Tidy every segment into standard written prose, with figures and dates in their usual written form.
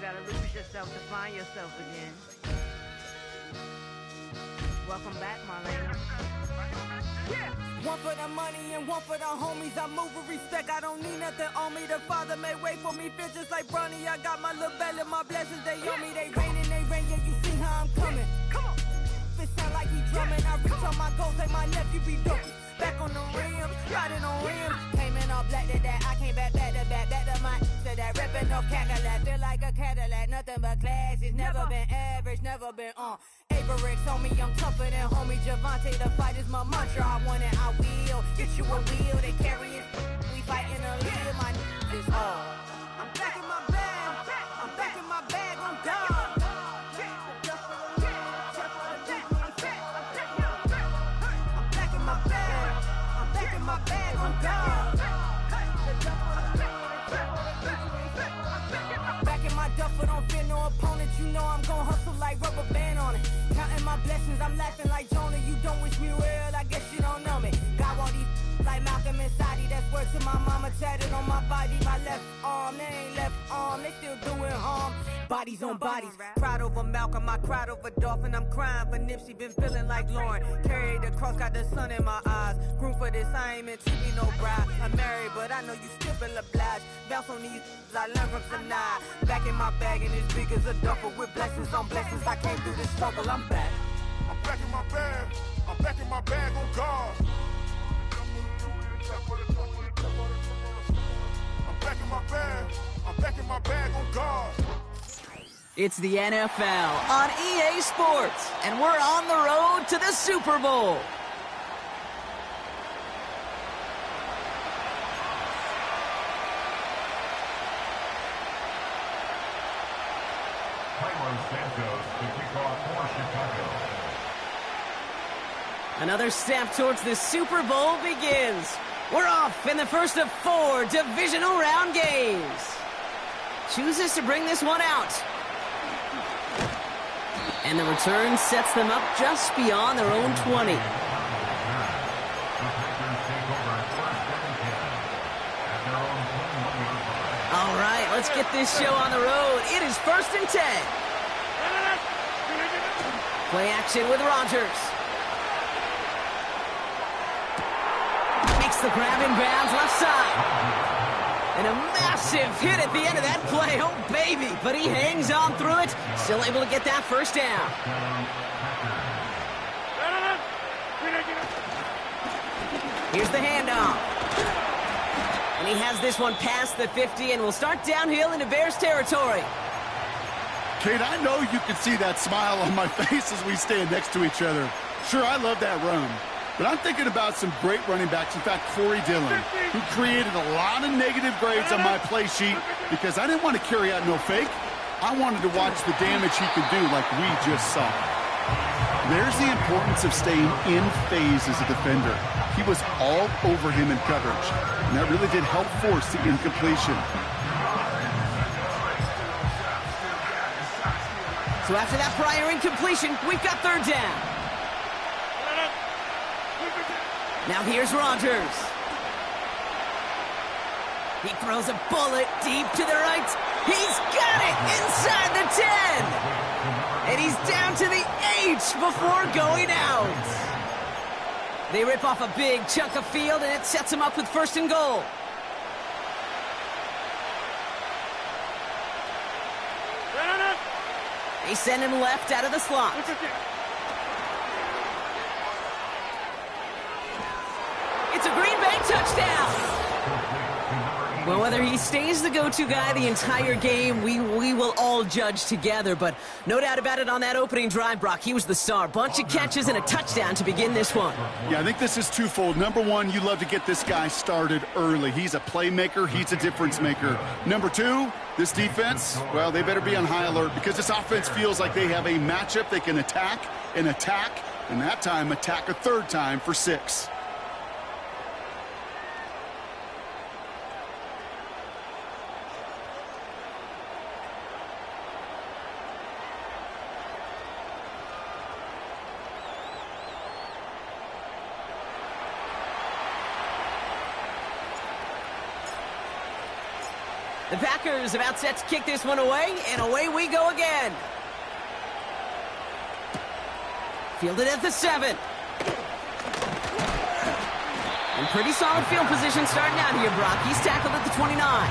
gotta lose yourself to find yourself again. Welcome back, Marlena. Yeah. One for the money and one for the homies. I move with respect, I don't need nothing on me. The Father may wait for me, feel just like Bronny. I got my little belly, my blessings, they on me. They rain, yeah, you see how I'm coming. Come on. It sound like he drumming. I reach on my goals, like my nephew be ducking. Back on the rims, riding on rims. Came in all black to that, I came back to my, to that ripping no Cadillac. Feel like a Cadillac, nothing but class. It's never been average, never been on. Averix on me, I'm tougher than homie Javante. The fight is my mantra, I want it, I will. Get you a wheel, they carry it. We fighting a lead, my is all. I'm back in my bag, I'm back in my bag, on God. My bag on God. Back in my duffel, don't fear no opponent. You know I'm gon' hustle like rubber band on it. Counting my blessings, I'm laughing like Jonah. You don't wish me well, I guess you don't know me. Got all these like Malcolm and Sadie. That's word to my mama, tatted on my body. My left arm, they ain't left arm, they still doing harm. Bodies on bodies, cried over Malcolm, I cried over Dolphin. I'm crying for Nipsey, been feeling like Lauren. Carried the cross, got the sun in my eyes. Room for this, I ain't meant to be no bride. I'm married, but I know you still feel obliged. Bounce on these, I learned from Sanaa. Back in my bag, and it's big as a duffel. With blessings on blessings, I came through this struggle, I'm back. I'm back in my bag, I'm back in my bag on God. I'm back in my bag, I'm back in my bag on God. It's the NFL on EA Sports, and we're on the road to the Super Bowl. Another step towards the Super Bowl begins. We're off in the first of 4 divisional round games. Chooses to bring this one out. And the return sets them up just beyond their own 20. All right, let's get this show on the road. It is 1st and 10. Play action with Rodgers. Makes the grab in bounds left side. And a massive hit at the end of that play. Oh, baby. But he hangs on through it. Still able to get that first down. Here's the handoff. And he has this one past the 50 and will start downhill into Bears territory. Kate, I know you can see that smile on my face as we stand next to each other. Sure, I love that run. But I'm thinking about some great running backs. In fact, Corey Dillon, who created a lot of negative grades on my play sheet because I didn't want to carry out no fake. I wanted to watch the damage he could do like we just saw. There's the importance of staying in phase as a defender. He was all over him in coverage, and that really did help force the incompletion. So after that prior incompletion, we've got 3rd down. Now here's Rodgers. He throws a bullet deep to the right. He's got it inside the 10. And he's down to the 8 before going out. They rip off a big chunk of field, and it sets him up with 1st and goal. They send him left out of the slot. It's a Green Bay touchdown. Well, whether he stays the go-to guy the entire game, we will all judge together. But no doubt about it, on that opening drive, Brock, he was the star. Bunch of catches and a touchdown to begin this one. Yeah, I think this is twofold. Number one, you love to get this guy started early. He's a playmaker. He's a difference maker. Number two, this defense, well, they better be on high alert because this offense feels like they have a matchup they can attack, and that time attack a 3rd time for 6. The The Packers about set to kick this one away, and away we go again. Fielded at the 7. And pretty solid field position starting out here, Brock. He's tackled at the 29.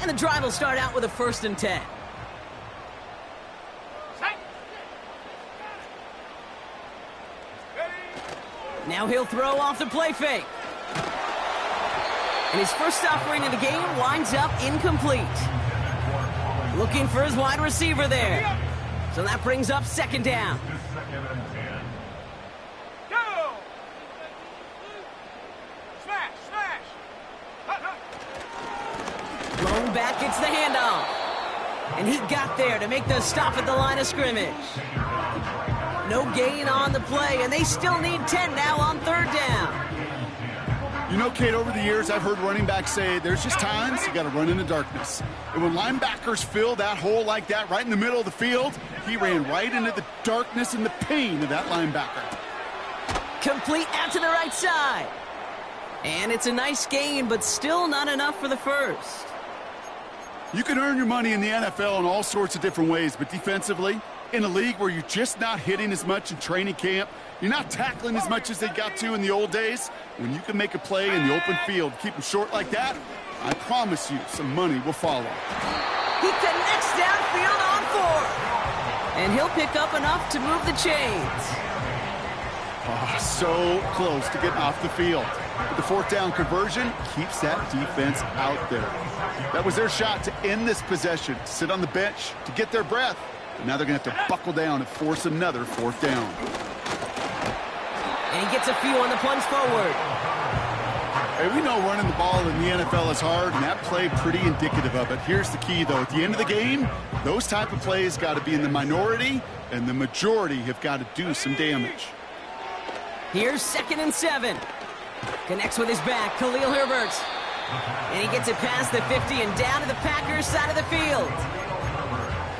And the drive will start out with a 1st and 10. Now he'll throw off the play fake. And his first offering in the game winds up incomplete. Looking for his wide receiver there. So that brings up 2nd down. Blown back, it's the handoff. And he got there to make the stop at the line of scrimmage. No gain on the play, and they still need 10 now on 3rd down. You know, Kate, over the years, I've heard running backs say there's just times you got to run in the darkness. And when linebackers fill that hole like that right in the middle of the field, he ran right into the darkness and the pain of that linebacker. Complete out to the right side. And it's a nice gain, but still not enough for the first. You can earn your money in the NFL in all sorts of different ways, but defensively, in a league where you're just not hitting as much in training camp, you're not tackling as much as they got to in the old days, when you can make a play in the open field, keep them short like that, I promise you some money will follow. He connects downfield on 4. And he'll pick up enough to move the chains. Oh, so close to getting off the field. But the 4th down conversion keeps that defense out there. That was their shot to end this possession, to sit on the bench, to get their breath. And now they're going to have to buckle down and force another 4th down. And he gets a few on the plunge forward. Hey, we know running the ball in the NFL is hard, and that play pretty indicative of it. Here's the key, though. At the end of the game, those type of plays got to be in the minority, and the majority have got to do some damage. Here's 2nd and 7. Connects with his back, Khalil Herbert. And he gets it past the 50 and down to the Packers side of the field.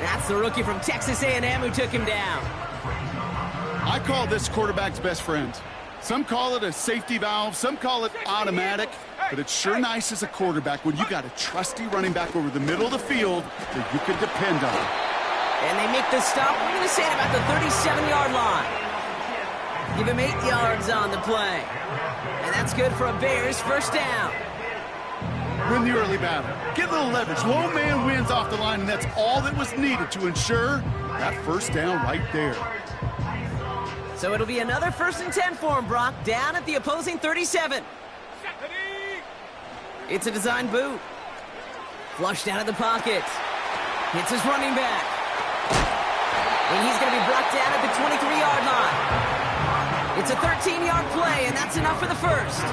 That's the rookie from Texas A&M who took him down. I call this quarterback's best friend. Some call it a safety valve, some call it automatic, but it's sure nice as a quarterback when you got a trusty running back over the middle of the field that you can depend on. And they make the stop, we're going to say, at about the 37-yard line. Give him 8 yards on the play. And that's good for a Bears 1st down. Win the early battle. Get a little leverage. Low man wins off the line, and that's all that was needed to ensure that 1st down right there. So it'll be another 1st and 10 for him, Brock, down at the opposing 37. It's a design boot. Flushed out of the pocket. Hits his running back. And he's going to be brought down at the 23-yard line. It's a 13-yard play, and that's enough for the first.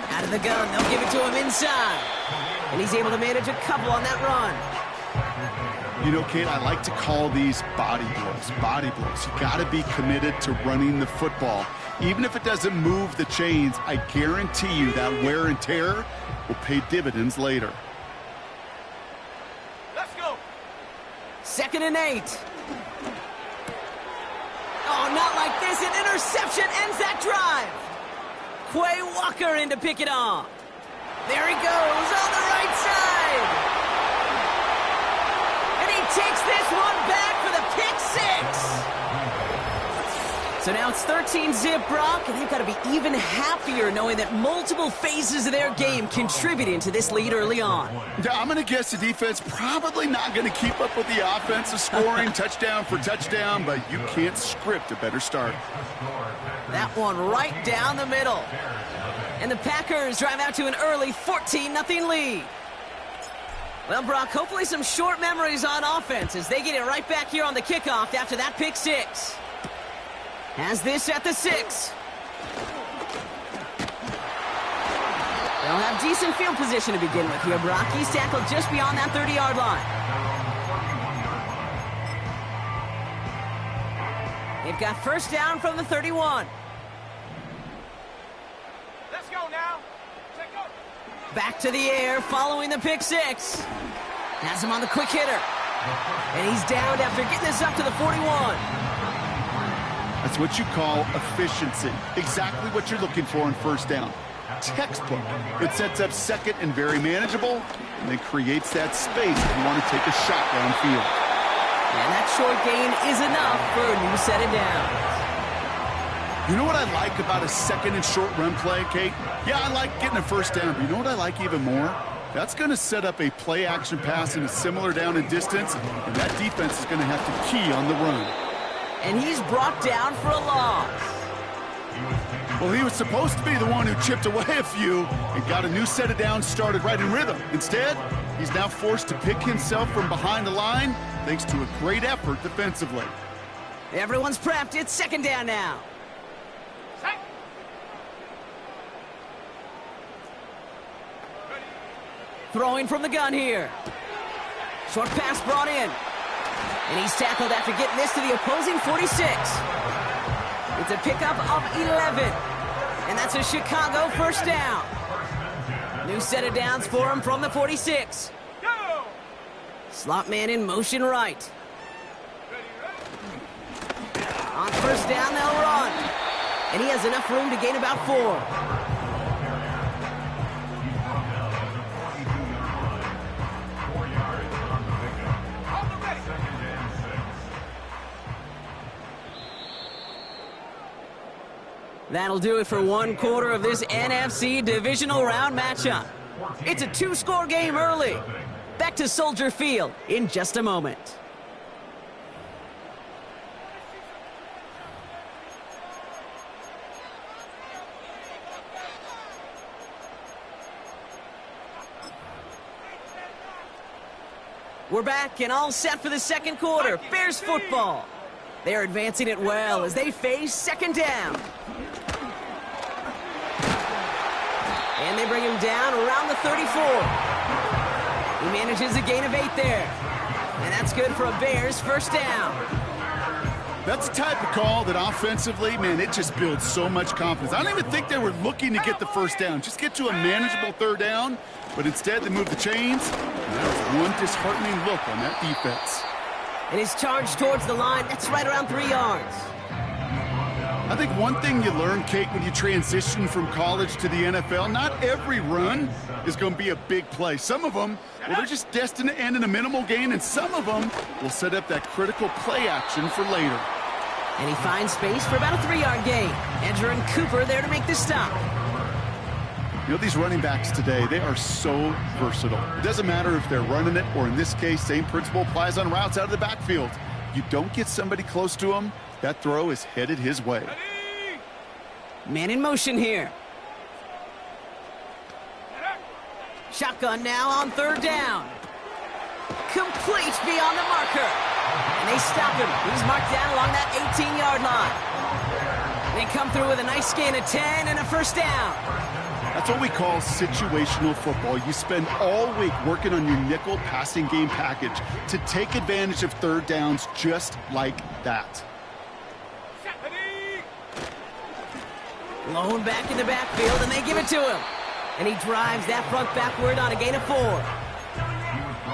Out of the gun, they'll give it to him inside. And he's able to manage a couple on that run. You know, Kate, I like to call these body blows. Body blows. You got to be committed to running the football. Even if it doesn't move the chains, I guarantee you that wear and tear will pay dividends later. 2nd and 8. Oh, not like this. An interception ends that drive. Quay Walker in to pick it off. There he goes on the right side. And he takes this one back for the pick 6. So now it's 13-zip, Brock, and they've got to be even happier knowing that multiple phases of their game contributing to this lead early on. Yeah, I'm going to guess the defense probably not going to keep up with the offensive scoring touchdown for touchdown, but you can't script a better start. That one right down the middle. And the Packers drive out to an early 14-0 lead. Well, Brock, hopefully some short memories on offense as they get it right back here on the kickoff after that pick 6. Has this at the 6. They'll have decent field position to begin with here, Brock. He's tackled just beyond that 30-yard line. They've got 1st down from the 31. Let's go now. Take off. Back to the air following the pick six. Has him on the quick hitter. And he's downed after getting this up to the 41. That's what you call efficiency. Exactly what you're looking for on first down. Textbook. It sets up second and very manageable, and then creates that space if you want to take a shot downfield. And that short gain is enough for a new set of downs. You know what I like about a second and short run play, Kate? Yeah, I like getting a first down, but you know what I like even more? That's going to set up a play-action pass in a similar down and distance, and that defense is going to have to key on the run. And he's brought down for a loss. Well, he was supposed to be the one who chipped away a few and got a new set of downs started right in rhythm. Instead, he's now forced to pick himself from behind the line thanks to a great effort defensively. Everyone's prepped. It's second down now. Throwing from the gun here. Short pass brought in. And he's tackled after getting this to the opposing 46. It's a pickup of 11. And that's a Chicago first down. New set of downs for him from the 46. Slot man in motion right. On first down, they'll run. And he has enough room to gain about 4. That'll do it for one quarter of this NFC divisional round matchup. It's a 2-score game early. Back to Soldier Field in just a moment. We're back and all set for the second quarter. Bears football. They're advancing it well as they face second down. And they bring him down around the 34. He manages a gain of 8 there. And that's good for a Bears first down. That's the type of call that offensively, man, it just builds so much confidence. I don't even think they were looking to get the first down. Just get to a manageable third down. But instead, they move the chains. And that was one disheartening look on that defense. And his charge towards the line, that's right around 3 yards. I think one thing you learn, Kate, when you transition from college to the NFL, not every run is going to be a big play. Some of them, well, they're just destined to end in a minimal gain, and some of them will set up that critical play action for later. And he finds space for about a 3-yard gain. Edger and Cooper there to make the stop. You know, these running backs today, they are so versatile. It doesn't matter if they're running it, or in this case, same principle applies on routes out of the backfield. You don't get somebody close to him, that throw is headed his way. Man in motion here. Shotgun now on third down. Complete beyond the marker. And they stop him. He's marked down along that 18-yard line. They come through with a nice gain of 10 and a first down. That's what we call situational football. You spend all week working on your nickel passing game package to take advantage of third downs just like that. Lone back in the backfield, and they give it to him. And he drives that front backward on a gain of 4.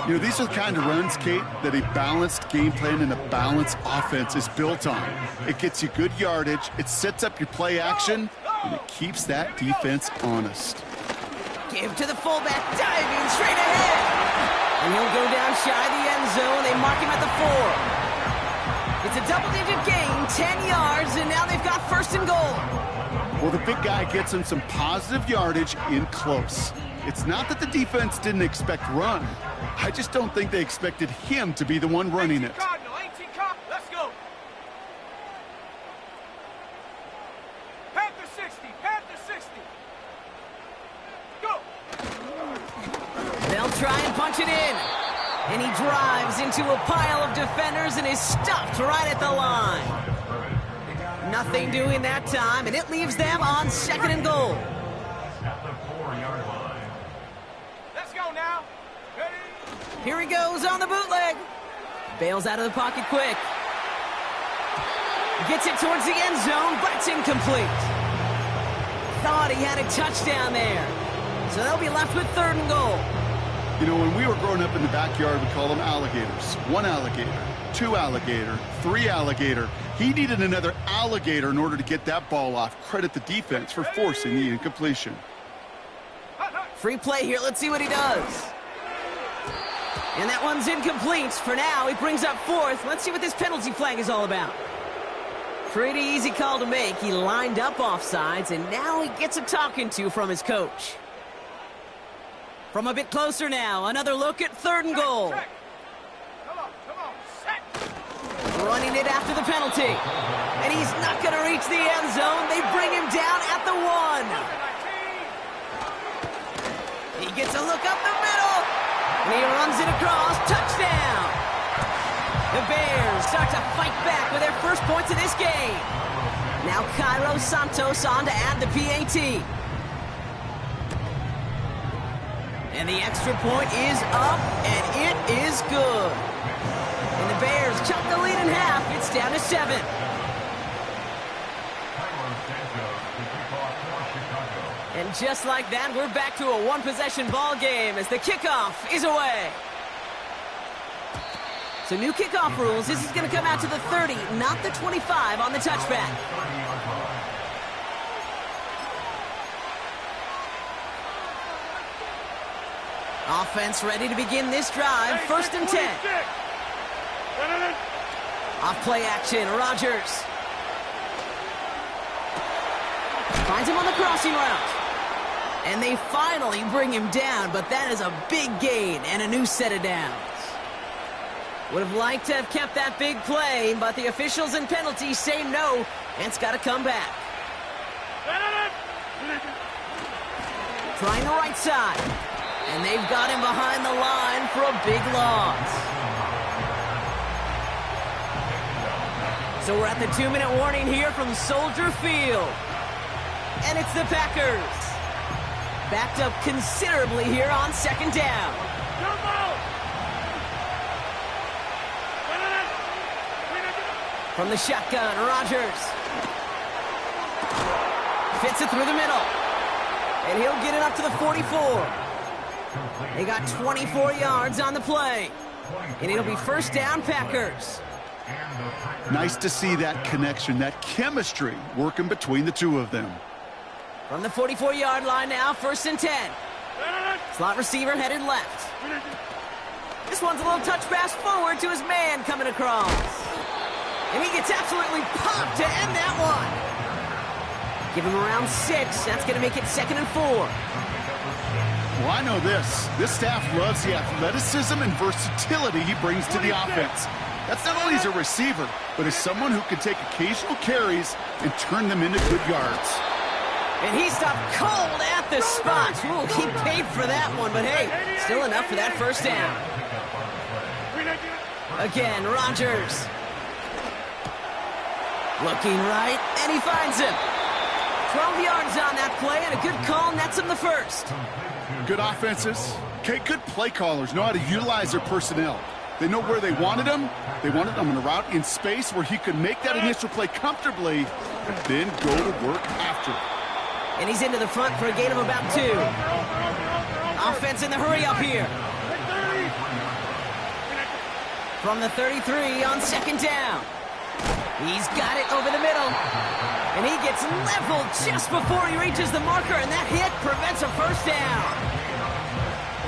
You know, these are the kind of runs, Kate, that a balanced game plan and a balanced offense is built on. It gets you good yardage, it sets up your play action, and it keeps that defense honest. Give to the fullback, diving straight ahead. And he'll go down shy of the end zone. They mark him at the 4. It's a double-digit gain, 10 yards, and now they've got first and goal. Well, the big guy gets him some positive yardage in close. It's not that the defense didn't expect run. I just don't think they expected him to be the one running it. Let's go. Panther 60, Panther 60. Go. They'll try and punch it in. And he drives into a pile of defenders and is stopped right at the line. Nothing doing that time, and it leaves them on second and goal. Let's go now. Ready? Here he goes on the bootleg. Bails out of the pocket quick. Gets it towards the end zone, but it's incomplete. Thought he had a touchdown there. So they'll be left with 3rd and goal. You know, when we were growing up in the backyard, we call them alligators. 1 alligator, 2 alligator, 3 alligator. He needed another alligator in order to get that ball off. Credit the defense for forcing the incompletion. Free play here. Let's see what he does. And that one's incomplete. For now, he brings up 4th. Let's see what this penalty flag is all about. Pretty easy call to make. He lined up offsides, and now he gets a talking to from his coach. From a bit closer now, another look at 3rd and goal. Running it after the penalty. And he's not going to reach the end zone. They bring him down at the 1. He gets a look up the middle. And he runs it across. Touchdown. The Bears start to fight back with their first points of this game. Now Cairo Santos on to add the PAT. And the extra point is up, and it is good. And the Bears chop the lead in half. It's down to 7. And just like that, we're back to a 1-possession ball game as the kickoff is away. So new kickoff rules. This is going to come out to the 30, not the 25 on the touchback. Offense ready to begin this drive. 1st and 10. Off play action. Rodgers finds him on the crossing route. And they finally bring him down, but that is a big gain and a new set of downs. Would have liked to have kept that big play, but the officials and penalties say no, and it's got to come back. Trying the right side. And they've got him behind the line for a big loss. So we're at the 2-minute warning here from Soldier Field. And it's the Packers. Backed up considerably here on 2nd down. From the shotgun, Rodgers fits it through the middle. And he'll get it up to the 44. They got 24 yards on the play. And it'll be 1st down, Packers. Nice to see that connection, that chemistry working between the two of them. From the 44-yard line now, 1st and 10. Slot receiver headed left. This one's a little touch pass forward to his man coming across. And he gets absolutely popped to end that one. Give him around 6. That's going to make it 2nd and 4. Well, I know this. This staff loves the athleticism and versatility he brings to the offense. That's not only as a receiver, but as someone who can take occasional carries and turn them into good yards. And he stopped cold at the spot. Ooh, he paid for that one, but hey, still enough for that 1st down. Again, Rodgers. Looking right, and he finds him. 12 yards on that play, and a good call nets him the 1st. Good offenses. Okay, good play callers know how to utilize their personnel. They know where they wanted him. They wanted him on a route in space where he could make that initial play comfortably and then go to work after it. And he's into the front for a gain of about 2. Offense in the hurry up here. From the 33 on 2nd down. He's got it over the middle. And he gets leveled just before he reaches the marker, and that hit prevents a 1st down.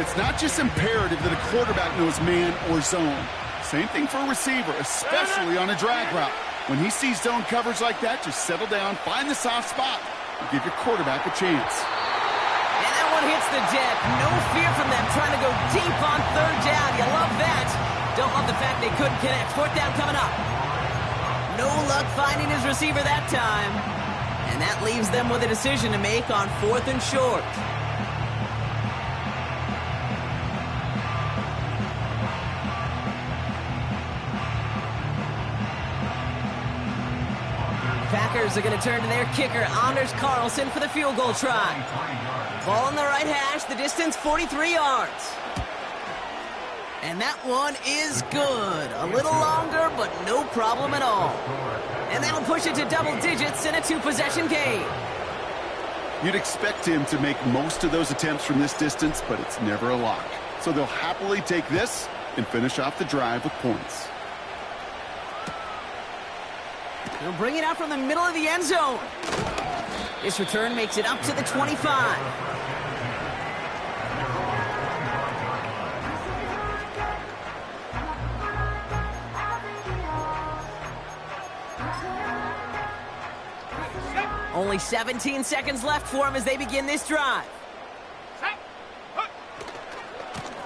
It's not just imperative that a quarterback knows man or zone. Same thing for a receiver, especially on a drag route. When he sees zone coverage like that, just settle down, find the soft spot, and give your quarterback a chance. And that one hits the deck. No fear from them trying to go deep on 3rd down. You love that. Don't love the fact they couldn't connect. 4th down coming up. No luck finding his receiver that time. And that leaves them with a decision to make on 4th and short. Packers are going to turn to their kicker, Anders Carlson, for the field goal try. Ball on the right hash, the distance 43 yards. And that one is good. A little longer, but no problem at all. And that'll push it to double digits in a 2-possession game. You'd expect him to make most of those attempts from this distance, but it's never a lock. So they'll happily take this and finish off the drive with points. He'll bring it out from the middle of the end zone. This return makes it up to the 25. Only 17 seconds left for him as they begin this drive.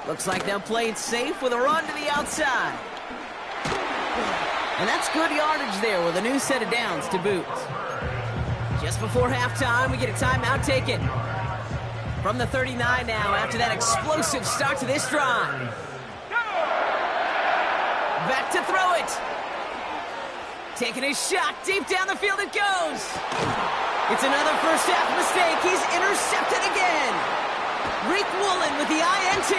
Looks like they'll play it safe with a run to the outside. And that's good yardage there with a new set of downs to boot. Just before halftime, we get a timeout taken. From the 39 now after that explosive start to this drive. Back to throw it. Taking his shot, deep down the field it goes. It's another first half mistake. He's intercepted again. Rick Woolen with the INT.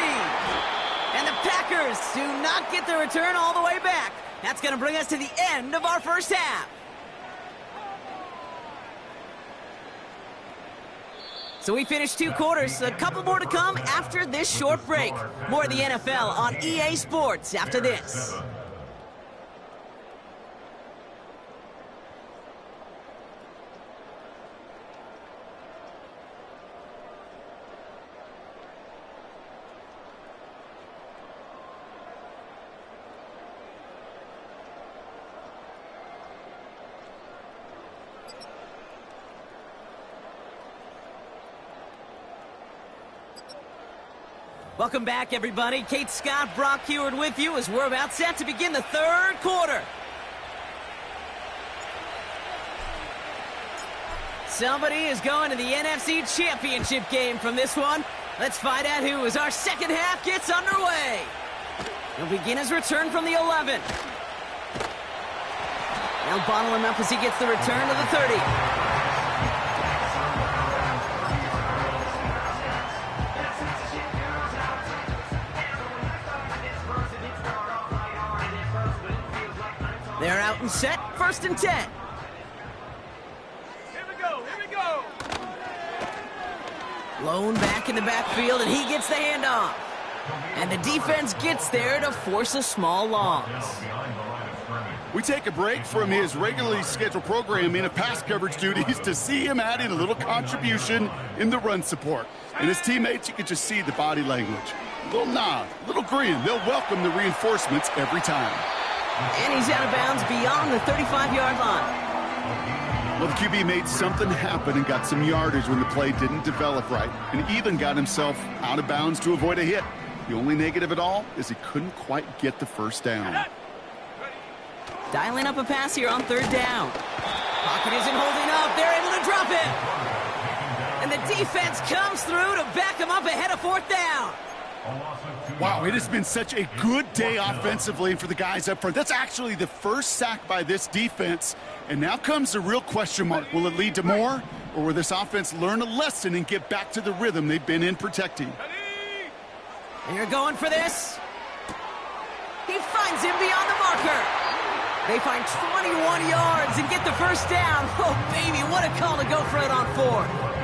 And the Packers do not get the return all the way back. That's going to bring us to the end of our first half. So we finished 2 quarters. A couple more to come after this short break. More of the NFL on EA Sports after this. Welcome back, everybody. Kate Scott, Brock Heward with you as we're about set to begin the third quarter. Somebody is going to the NFC Championship game from this one. Let's find out who as our second half gets underway. He'll begin his return from the 11. They'll bottle him up as he gets the return to the 30. They're out and set, 1st and 10. Here we go. Lone back in the backfield, and he gets the handoff. And the defense gets there to force a small loss. We take a break from his regularly scheduled programming of pass coverage duties to see him add in a little contribution in the run support. And his teammates, you can just see the body language. A little nod, a little grin. They'll welcome the reinforcements every time. And he's out of bounds beyond the 35-yard line. Well, the QB made something happen and got some yardage when the play didn't develop right, and even got himself out of bounds to avoid a hit. The only negative at all is he couldn't quite get the first down. Dialing up a pass here on 3rd down. Pocket isn't holding up. They're able to drop it. And the defense comes through to back him up ahead of 4th down. Wow, it has been such a good day offensively for the guys up front. That's actually the first sack by this defense. And now comes the real question mark. Will it lead to more? Or will this offense learn a lesson and get back to the rhythm they've been in protecting? And you're going for this. He finds him beyond the marker. They find 21 yards and get the first down. Oh, baby, what a call to go for it on 4th.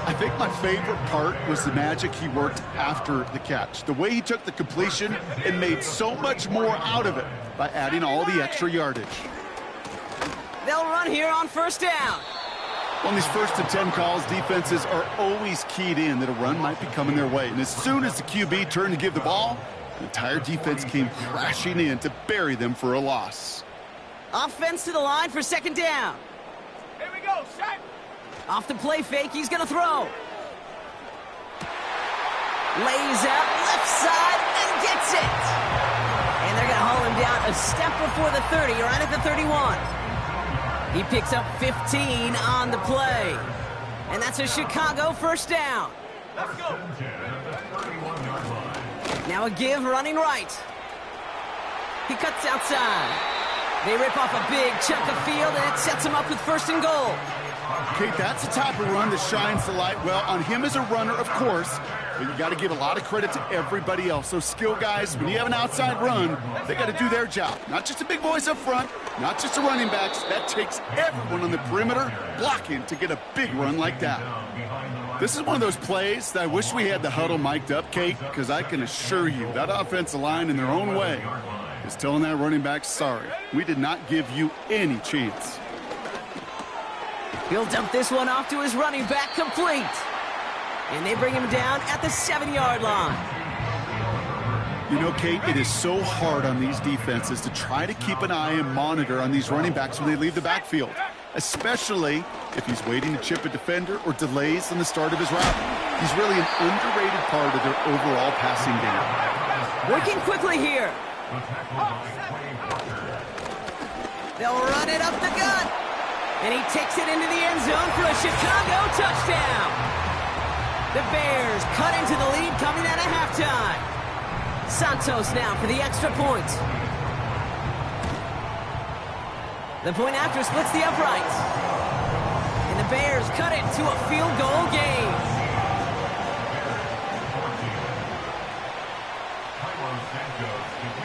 I think my favorite part was the magic he worked after the catch. The way he took the completion and made so much more out of it by adding all the extra yardage. They'll run here on 1st down. On these 1st and 10 calls, defenses are always keyed in that a run might be coming their way. And as soon as the QB turned to give the ball, the entire defense came crashing in to bury them for a loss. Offense to the line for 2nd down. Here we go, set. Off the play fake, he's going to throw. Lays out left side and gets it. And they're going to haul him down a step before the 30, right at the 31. He picks up 15 on the play. And that's a Chicago 1st down. Let's go. Now a give running right. He cuts outside. They rip off a big chunk of field, and it sets him up with 1st and goal. Kate, that's the type of run that shines the light well on him as a runner, of course, but you got to give a lot of credit to everybody else. Those skill guys, when you have an outside run, they got to do their job. Not just the big boys up front, not just the running backs. That takes everyone on the perimeter blocking to get a big run like that. This is one of those plays that I wish we had the huddle mic'd up, Kate, because I can assure you that offensive line in their own way is telling that running back, sorry, we did not give you any chance. He'll dump this one off to his running back, complete. And they bring him down at the 7-yard line. You know, Kate, it is so hard on these defenses to try to keep an eye and monitor on these running backs when they leave the backfield, especially if he's waiting to chip a defender or delays on the start of his route. He's really an underrated part of their overall passing game. Working quickly here. They'll run it up the gut. And he takes it into the end zone for a Chicago touchdown. The Bears cut into the lead coming out of halftime. Santos now for the extra point. The point after splits the uprights. And the Bears cut it to a field goal game.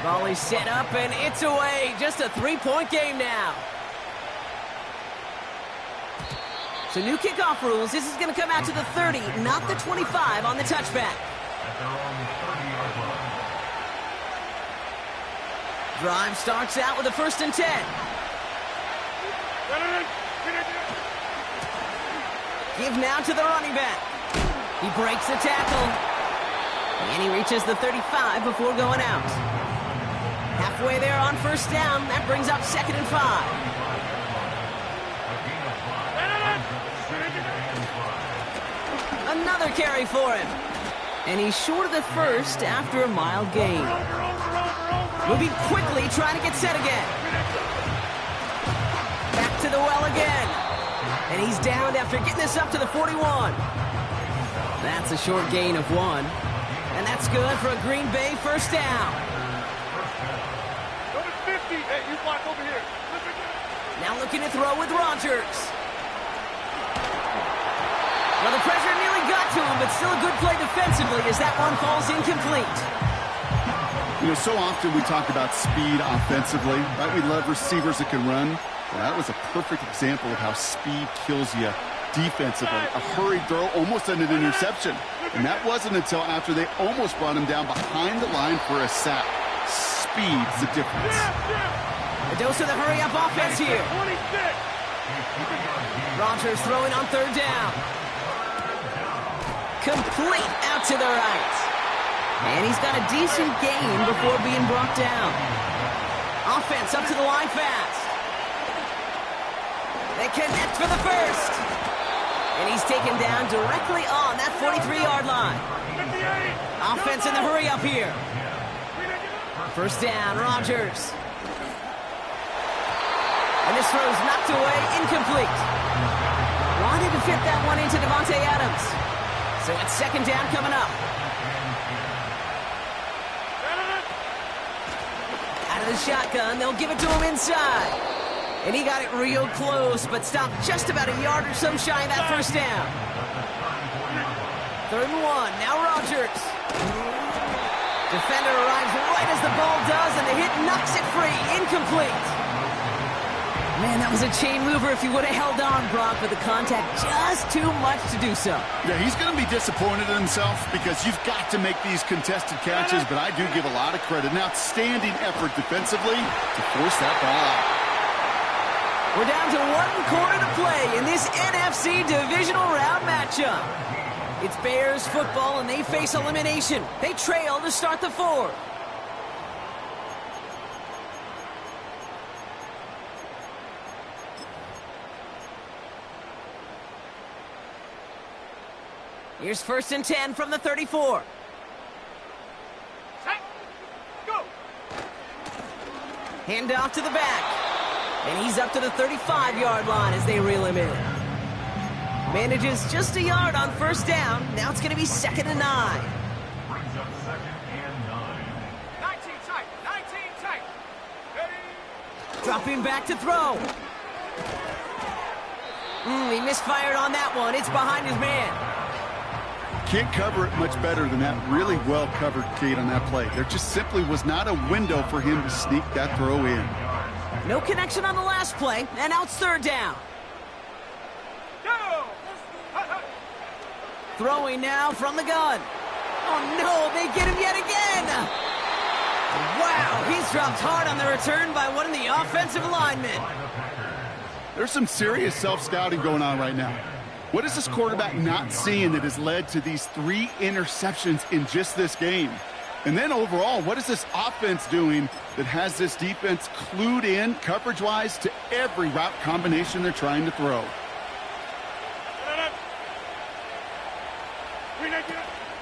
Volley set up and it's away. Just a 3-point game now. So new kickoff rules. This is going to come out to the 30, not the 25 on the touchback. Drive starts out with a 1st and 10. Give now to the running back. He breaks the tackle. And he reaches the 35 before going out. Halfway there on 1st down. That brings up 2nd and 5. Another carry for him. And he's short of the 1st after a mild gain. Moving quickly, trying to get set again. Back to the well again. And he's down after getting this up to the 41. That's a short gain of 1. And that's good for a Green Bay 1st down. Number 50. Hey, you block over here. Now looking to throw with Rodgers. Well, the pressure nearly got to him, but still a good play defensively as that one falls incomplete. You know, so often we talk about speed offensively, right? We love receivers that can run. Well, that was a perfect example of how speed kills you defensively. A hurried throw almost ended an interception. And that wasn't until after they almost brought him down behind the line for a sack. Speed's the difference. A dose of the hurry-up offense here. Rodgers throwing on 3rd down. Complete out to the right. And he's got a decent gain before being brought down. Offense up to the line fast. They connect for the 1st. And he's taken down directly on that 43-yard line. Offense in the hurry up here. 1st down, Rodgers. And this throw's knocked away, incomplete. Wanted to fit that one into Davante Adams. So it's 2nd down coming up. Out of the shotgun, they'll give it to him inside. And he got it real close, but stopped just about a yard or so shy of that 1st down. 3rd and 1, now Rodgers. Defender arrives right as the ball does, and the hit knocks it free, incomplete. Man, that was a chain mover if he would have held on, Brock, but the contact just too much to do so. Yeah, he's going to be disappointed in himself because you've got to make these contested catches, but I do give a lot of credit. An outstanding effort defensively to force that ball out. We're down to 1 quarter to play in this NFC divisional round matchup. It's Bears football, and they face elimination. They trail to start the 4th. Here's 1st and 10 from the 34. Go. Hand off to the back. And he's up to the 35-yard line as they reel him in. Manages just a yard on 1st down. Now it's going to be 2nd and 9. Brings up 2nd and 9. 19 tight. 19 tight. Ready. Dropping back to throw. He misfired on that one. It's behind his man. Can't cover it much better than that. Really well covered, Kate, on that play. There just simply was not a window for him to sneak that throw in. No connection on the last play, and now it's third down. Throwing now from the gun. Oh, no, they get him yet again. Wow, he's dropped hard on the return by one of the offensive linemen. There's some serious self-scouting going on right now. What is this quarterback not seeing that has led to these 3 interceptions in just this game? And then overall, what is this offense doing that has this defense clued in coverage-wise to every route combination they're trying to throw?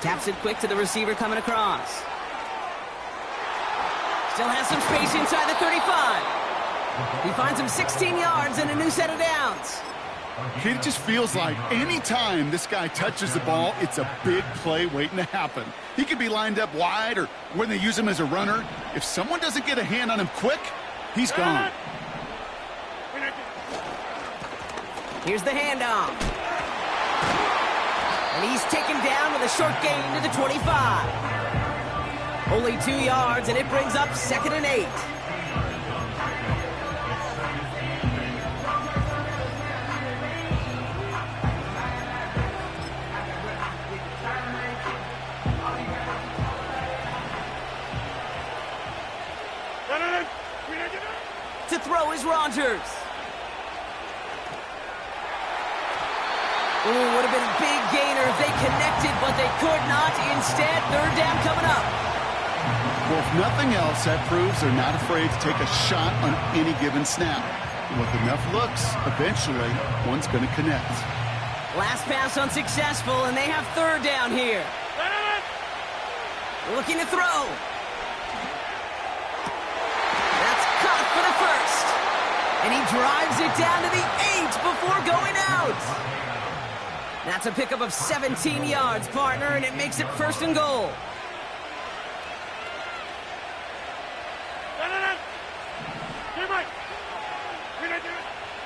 Taps it quick to the receiver coming across. Still has some space inside the 35. He finds him 16 yards and a new set of downs. It just feels like any time this guy touches the ball, it's a big play waiting to happen. He could be lined up wide, or when they use him as a runner, if someone doesn't get a hand on him quick, he's gone. Here's the handoff. And he's taken down with a short gain to the 25. Only 2 yards, and it brings up 2nd and 8. To throw is Rodgers. Ooh, would have been a big gainer if they connected, but they could not. Instead, third down coming up. Well, if nothing else, that proves they're not afraid to take a shot on any given snap. With enough looks, eventually, one's going to connect. Last pass unsuccessful, and they have third down here. Looking to throw. That's caught for the first. And he drives it down to the 8 before going out. That's a pickup of 17 yards, partner, and it makes it 1st and goal.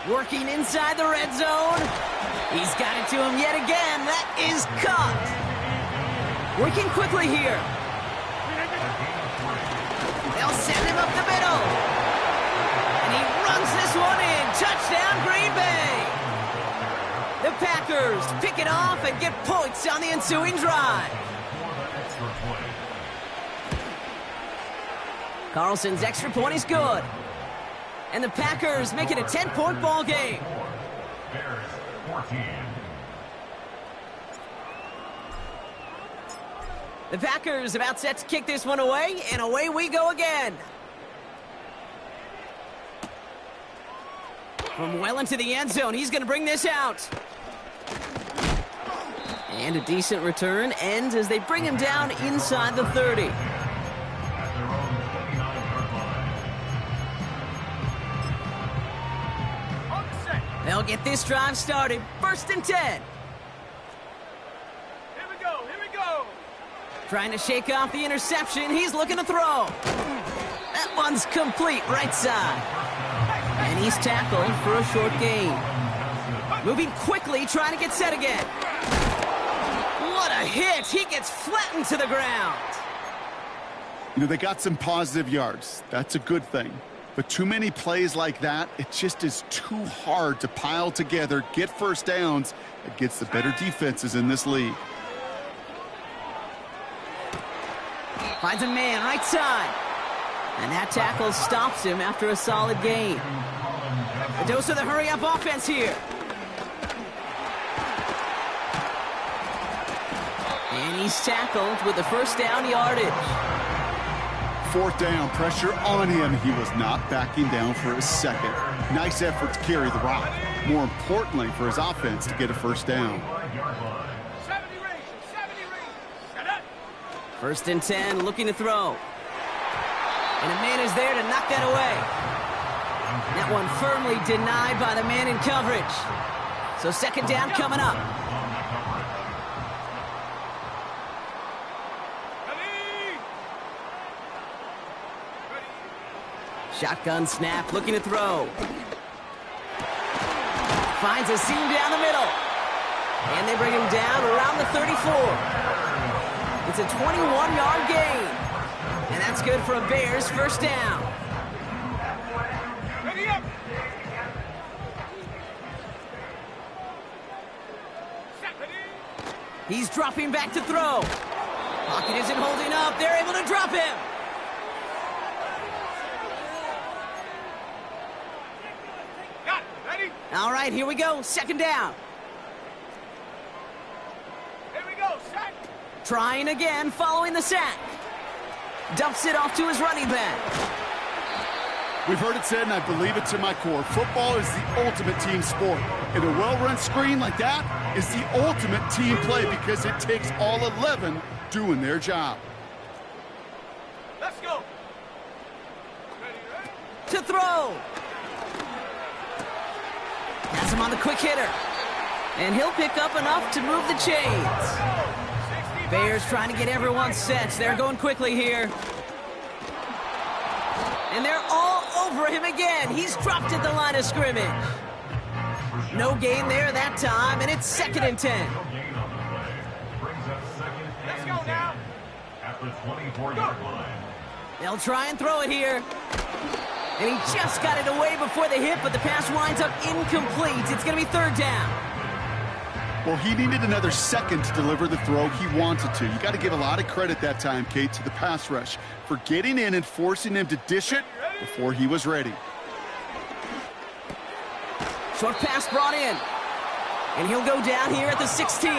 Working inside the red zone. He's got it to him yet again. That is caught. Working quickly here. They'll send him up the middle. And he runs this one in. Touchdown, Green Bay. The Packers pick it off and get points on the ensuing drive. Carlson's extra point is good. And the Packers make it a 10-point ball game. Bears 14. The Packers about set to kick this one away, and away we go again. From well into the end zone, he's going to bring this out. And a decent return ends as they bring him down inside the 30. They'll get this drive started. 1st and 10. Here we go. Trying to shake off the interception. He's looking to throw. That one's complete right side. And he's tackled for a short gain. Moving quickly, trying to get set again. What a hit. He gets flattened to the ground. You know, they got some positive yards. That's a good thing. But too many plays like that, it just is too hard to pile together, get first downs against the better defenses in this league. Finds a man right side. And that tackle stops him after a solid gain. A dose of the hurry-up offense here. And he's tackled with the first down yardage. 4th down, pressure on him. He was not backing down for a second. Nice effort to carry the rock. More importantly, for his offense to get a first down. 70 range. 1st and 10, looking to throw. And a man is there to knock that away. That one firmly denied by the man in coverage. So 2nd down coming up. Shotgun snap, looking to throw. Finds a seam down the middle. And they bring him down around the 34. It's a 21-yard gain. And that's good for a Bears first down. Ready up. He's dropping back to throw. Pocket isn't holding up. They're able to drop him. Got it. Ready? All right, here we go. Second down. Here we go. Set. Trying again, following the sack. Dumps it off to his running back. We've heard it said, and I believe it to my core, football is the ultimate team sport. And a well-run screen like that is the ultimate team play because it takes all 11 doing their job. Let's go. To throw. Has him on the quick hitter. And he'll pick up enough to move the chains. Bears trying to get everyone set. They're going quickly here. And they're all over him again. He's dropped at the line of scrimmage. No gain there that time, and it's 2nd and 10. Let's go now. At the 24-yard line. They'll try and throw it here. And he just got it away before the hit, but the pass winds up incomplete. It's going to be 3rd down. Well, he needed another second to deliver the throw he wanted to. You got to give a lot of credit that time, Kate, to the pass rush for getting in and forcing him to dish it before he was ready. Short pass brought in. And he'll go down here at the 16.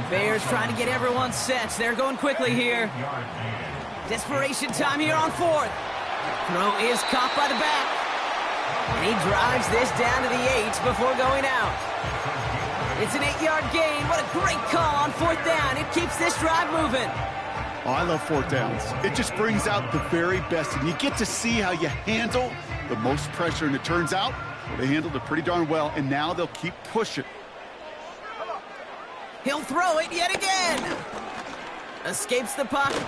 Bears trying to get everyone set. They're going quickly here. Desperation time here on 4th. Throw is caught by the back. And he drives this down to the 8 before going out. It's an 8-yard gain. What a great call on 4th down. It keeps this drive moving. Oh, I love 4th downs. It just brings out the very best, and you get to see how you handle the most pressure, and it turns out they handled it pretty darn well, and now they'll keep pushing. He'll throw it yet again. Escapes the pocket.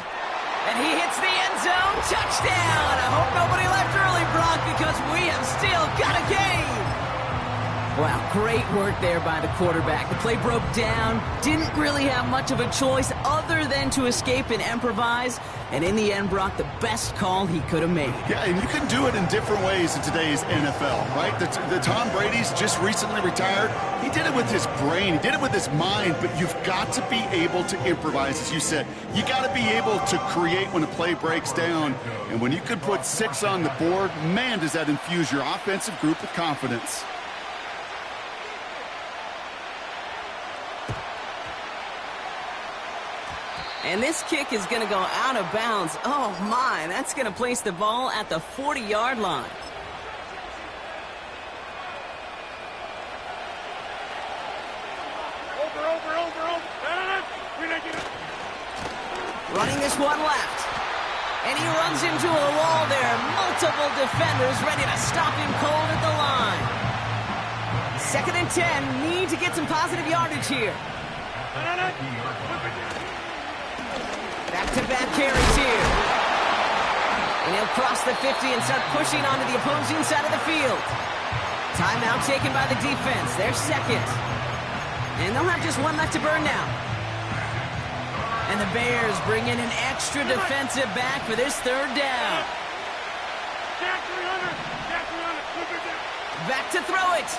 And he hits the end zone. Touchdown! I hope nobody left early, Brock, because we have still got a game. Wow, great work there by the quarterback. The play broke down. Didn't really have much of a choice other than to escape and improvise. And in the end, Brock, the best call he could have made. Yeah, and you can do it in different ways in today's NFL, right? The Tom Brady's just recently retired. He did it with his brain. He did it with his mind, but you've got to be able to improvise, as you said. You got to be able to create when a play breaks down. And when you can put 6 on the board, man, does that infuse your offensive group with confidence. And this kick is going to go out of bounds. Oh, my. That's going to place the ball at the 40-yard line. Over. Running this one left. And he runs into a wall there. Multiple defenders ready to stop him cold at the line. 2nd and 10. Need to get some positive yardage here. Back-to-back carries here. And he'll cross the 50 and start pushing onto the opposing side of the field. Timeout taken by the defense. They're 2nd. And they'll have just one left to burn now. And the Bears bring in an extra defensive back for this 3rd down. Back to throw it.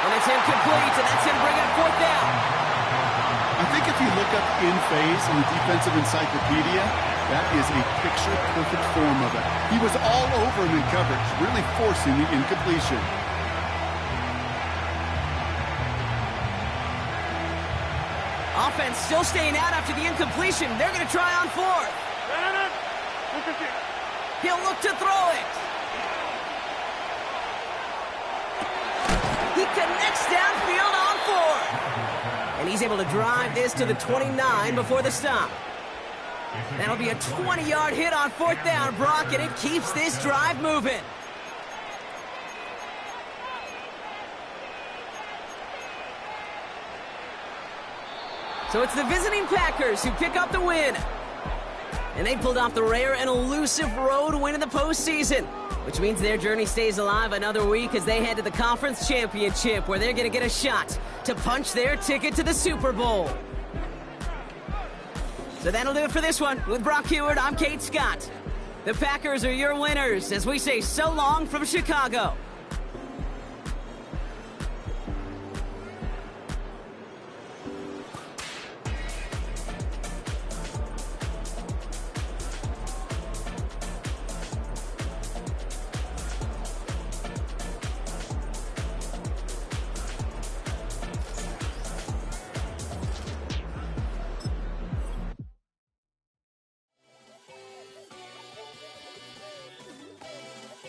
And it's incomplete, and that's him bringing up 4th down. I think if you look up in phase in the defensive encyclopedia, that is a picture-perfect form of it. He was all over him in coverage, really forcing the incompletion. Offense still staying out after the incompletion. They're going to try on 4th. He'll look to throw it. He connects downfield on 4th. And he's able to drive this to the 29 before the stop. That'll be a 20-yard hit on 4th down, Brock, and it keeps this drive moving. So it's the visiting Packers who pick up the win. And they pulled off the rare and elusive road win in the postseason, which means their journey stays alive another week as they head to the Conference Championship, where they're going to get a shot to punch their ticket to the Super Bowl. So that'll do it for this one. With Brock Huard, I'm Kate Scott. The Packers are your winners as we say so long from Chicago.